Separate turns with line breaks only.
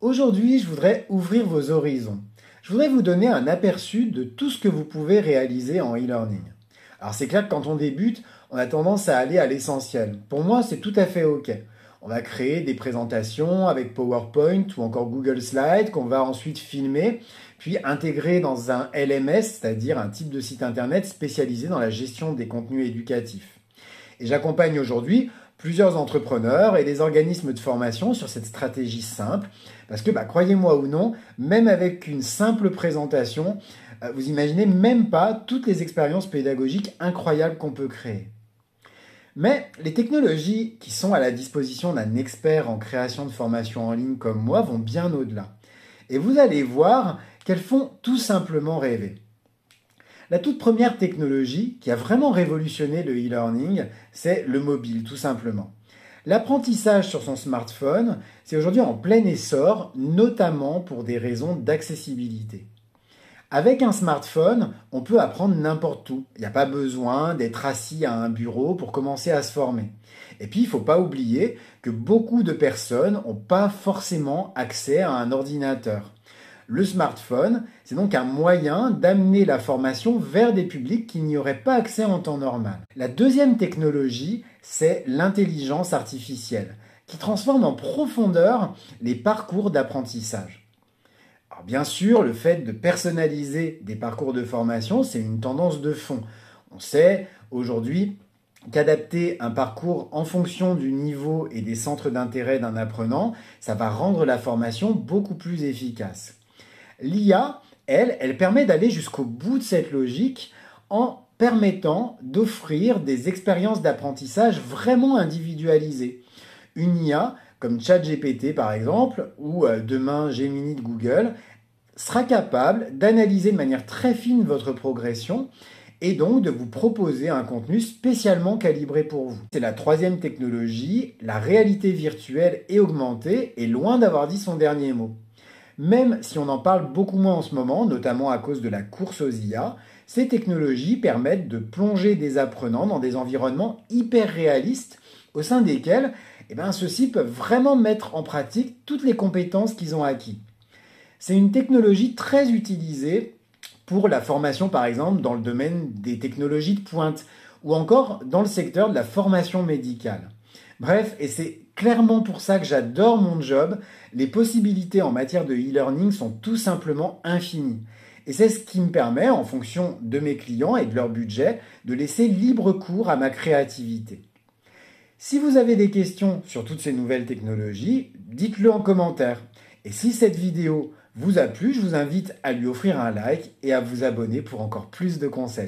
Aujourd'hui, je voudrais ouvrir vos horizons. Je voudrais vous donner un aperçu de tout ce que vous pouvez réaliser en e-learning. Alors c'est clair que quand on débute, on a tendance à aller à l'essentiel. Pour moi, c'est tout à fait OK. On va créer des présentations avec PowerPoint ou encore Google Slides qu'on va ensuite filmer, puis intégrer dans un LMS, c'est-à-dire un type de site internet spécialisé dans la gestion des contenus éducatifs. Et j'accompagne aujourd'hui plusieurs entrepreneurs et des organismes de formation sur cette stratégie simple. Parce que, croyez-moi ou non, même avec une simple présentation, vous imaginez même pas toutes les expériences pédagogiques incroyables qu'on peut créer. Mais les technologies qui sont à la disposition d'un expert en création de formation en ligne comme moi vont bien au-delà. Et vous allez voir qu'elles font tout simplement rêver. La toute première technologie qui a vraiment révolutionné le e-learning, c'est le mobile, tout simplement. L'apprentissage sur son smartphone, c'est aujourd'hui en plein essor, notamment pour des raisons d'accessibilité. Avec un smartphone, on peut apprendre n'importe où. Il n'y a pas besoin d'être assis à un bureau pour commencer à se former. Et puis, il ne faut pas oublier que beaucoup de personnes n'ont pas forcément accès à un ordinateur. Le smartphone, c'est donc un moyen d'amener la formation vers des publics qui n'y auraient pas accès en temps normal. La deuxième technologie, c'est l'intelligence artificielle, qui transforme en profondeur les parcours d'apprentissage. Alors bien sûr, le fait de personnaliser des parcours de formation, c'est une tendance de fond. On sait aujourd'hui qu'adapter un parcours en fonction du niveau et des centres d'intérêt d'un apprenant, ça va rendre la formation beaucoup plus efficace. L'IA, elle permet d'aller jusqu'au bout de cette logique en permettant d'offrir des expériences d'apprentissage vraiment individualisées. Une IA, comme ChatGPT par exemple, ou demain Gemini de Google, sera capable d'analyser de manière très fine votre progression et donc de vous proposer un contenu spécialement calibré pour vous. C'est la troisième technologie, la réalité virtuelle et augmentée est loin d'avoir dit son dernier mot. Même si on en parle beaucoup moins en ce moment, notamment à cause de la course aux IA, ces technologies permettent de plonger des apprenants dans des environnements hyper réalistes au sein desquels ceux-ci peuvent vraiment mettre en pratique toutes les compétences qu'ils ont acquis. C'est une technologie très utilisée pour la formation par exemple dans le domaine des technologies de pointe ou encore dans le secteur de la formation médicale. Bref, et c'est clairement pour ça que j'adore mon job, les possibilités en matière de e-learning sont tout simplement infinies. Et c'est ce qui me permet, en fonction de mes clients et de leur budget, de laisser libre cours à ma créativité. Si vous avez des questions sur toutes ces nouvelles technologies, dites-le en commentaire. Et si cette vidéo vous a plu, je vous invite à lui offrir un like et à vous abonner pour encore plus de conseils.